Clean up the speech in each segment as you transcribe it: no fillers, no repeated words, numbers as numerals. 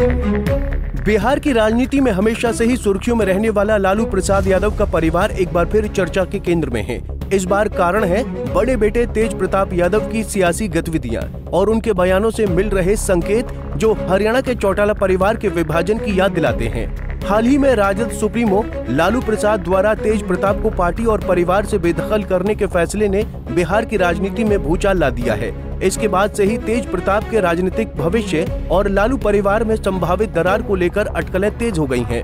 बिहार की राजनीति में हमेशा से ही सुर्खियों में रहने वाला लालू प्रसाद यादव का परिवार एक बार फिर चर्चा के केंद्र में है। इस बार कारण है बड़े बेटे तेज प्रताप यादव की सियासी गतिविधियां और उनके बयानों से मिल रहे संकेत जो हरियाणा के चौटाला परिवार के विभाजन की याद दिलाते हैं। हाल ही में राजद सुप्रीमो लालू प्रसाद द्वारा तेज प्रताप को पार्टी और परिवार से बेदखल करने के फैसले ने बिहार की राजनीति में भूचाल ला दिया है। इसके बाद से ही तेज प्रताप के राजनीतिक भविष्य और लालू परिवार में संभावित दरार को लेकर अटकलें तेज हो गई हैं।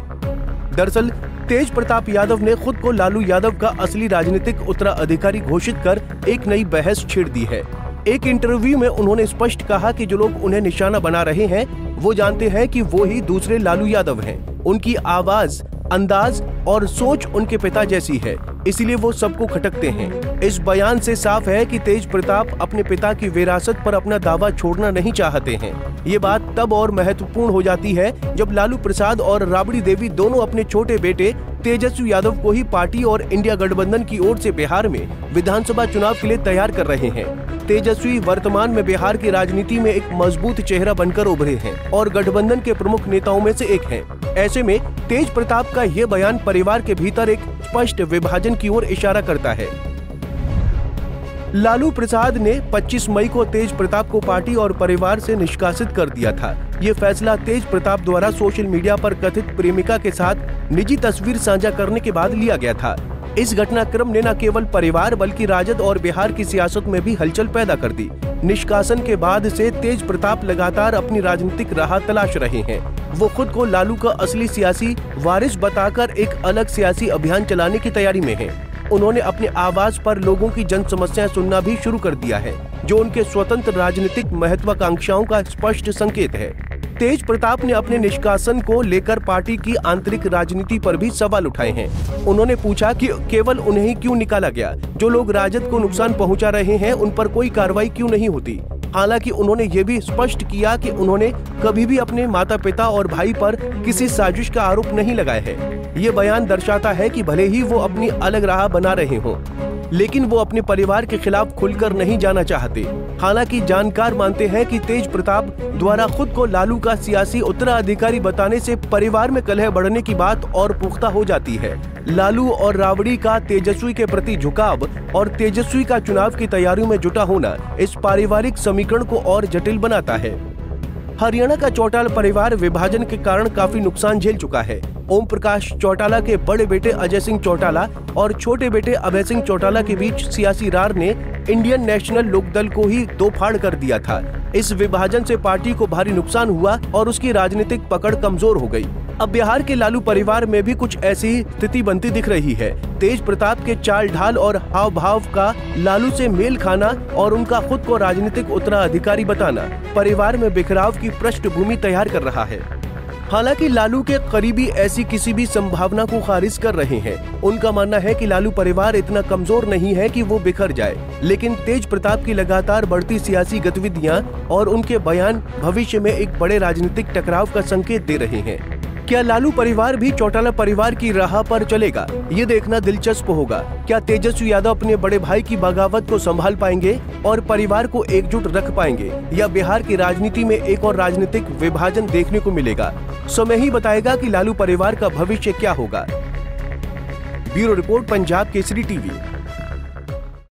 दरअसल तेज प्रताप यादव ने खुद को लालू यादव का असली राजनीतिक उत्तराधिकारी घोषित कर एक नई बहस छेड़ दी है। एक इंटरव्यू में उन्होंने स्पष्ट कहा कि जो लोग उन्हें निशाना बना रहे हैं वो जानते हैं कि वो ही दूसरे लालू यादव हैं। उनकी आवाज, अंदाज और सोच उनके पिता जैसी है, इसीलिए वो सबको खटकते हैं। इस बयान से साफ है कि तेज प्रताप अपने पिता की विरासत पर अपना दावा छोड़ना नहीं चाहते हैं। ये बात तब और महत्वपूर्ण हो जाती है जब लालू प्रसाद और राबड़ी देवी दोनों अपने छोटे बेटे तेजस्वी यादव को ही पार्टी और इंडिया गठबंधन की ओर से बिहार में विधानसभा चुनाव के लिए तैयार कर रहे हैं। तेजस्वी वर्तमान में बिहार की राजनीति में एक मजबूत चेहरा बनकर उभरे हैं और गठबंधन के प्रमुख नेताओं में से एक हैं। ऐसे में तेज प्रताप का ये बयान परिवार के भीतर एक स्पष्ट विभाजन की ओर इशारा करता है। लालू प्रसाद ने 25 मई को तेज प्रताप को पार्टी और परिवार से निष्कासित कर दिया था। ये फैसला तेज प्रताप द्वारा सोशल मीडिया पर कथित प्रेमिका के साथ निजी तस्वीर साझा करने के बाद लिया गया था। इस घटनाक्रम ने न केवल परिवार बल्कि राजद और बिहार की सियासत में भी हलचल पैदा कर दी। निष्कासन के बाद से तेज प्रताप लगातार अपनी राजनीतिक राह तलाश रहे हैं। वो खुद को लालू का असली सियासी वारिस बताकर एक अलग सियासी अभियान चलाने की तैयारी में हैं। उन्होंने अपने आवाज पर लोगों की जन समस्याएं सुनना भी शुरू कर दिया है, जो उनके स्वतंत्र राजनीतिक महत्वाकांक्षाओं का स्पष्ट संकेत है। तेज प्रताप ने अपने निष्कासन को लेकर पार्टी की आंतरिक राजनीति पर भी सवाल उठाए हैं। उन्होंने पूछा कि केवल उन्हें ही क्यों निकाला गया, जो लोग राजद को नुकसान पहुंचा रहे हैं उन पर कोई कार्रवाई क्यों नहीं होती। हालांकि उन्होंने ये भी स्पष्ट किया कि उन्होंने कभी भी अपने माता पिता और भाई पर किसी साजिश का आरोप नहीं लगाया है। ये बयान दर्शाता है कि भले ही वो अपनी अलग राह बना रहे हों, लेकिन वो अपने परिवार के खिलाफ खुलकर नहीं जाना चाहते। हालांकि जानकार मानते हैं कि तेज प्रताप द्वारा खुद को लालू का सियासी उत्तराधिकारी बताने से परिवार में कलह बढ़ने की बात और पुख्ता हो जाती है। लालू और राबड़ी का तेजस्वी के प्रति झुकाव और तेजस्वी का चुनाव की तैयारियों में जुटा होना इस पारिवारिक समीकरण को और जटिल बनाता है। हरियाणा का चौटाला परिवार विभाजन के कारण काफी नुकसान झेल चुका है। ओम प्रकाश चौटाला के बड़े बेटे अजय सिंह चौटाला और छोटे बेटे अभय सिंह चौटाला के बीच सियासी रार ने इंडियन नेशनल लोकदल को ही दो फाड़ कर दिया था। इस विभाजन से पार्टी को भारी नुकसान हुआ और उसकी राजनीतिक पकड़ कमजोर हो गई। अब बिहार के लालू परिवार में भी कुछ ऐसी स्थिति बनती दिख रही है। तेज प्रताप के चाल ढाल और हाव भाव का लालू से मेल खाना और उनका खुद को राजनीतिक उत्तराधिकारी बताना परिवार में बिखराव की पृष्ठभूमि तैयार कर रहा है। हालांकि लालू के करीबी ऐसी किसी भी संभावना को खारिज कर रहे हैं। उनका मानना है कि लालू परिवार इतना कमजोर नहीं है कि वो बिखर जाए, लेकिन तेज प्रताप की लगातार बढ़ती सियासी गतिविधियां और उनके बयान भविष्य में एक बड़े राजनीतिक टकराव का संकेत दे रहे हैं। क्या लालू परिवार भी चौटाला परिवार की राह पर चलेगा, ये देखना दिलचस्प होगा। क्या तेजस्वी यादव अपने बड़े भाई की बगावत को संभाल पाएंगे और परिवार को एकजुट रख पाएंगे, या बिहार की राजनीति में एक और राजनीतिक विभाजन देखने को मिलेगा? समय ही बताएगा कि लालू परिवार का भविष्य क्या होगा। Bureau report, Punjab Kesari TV.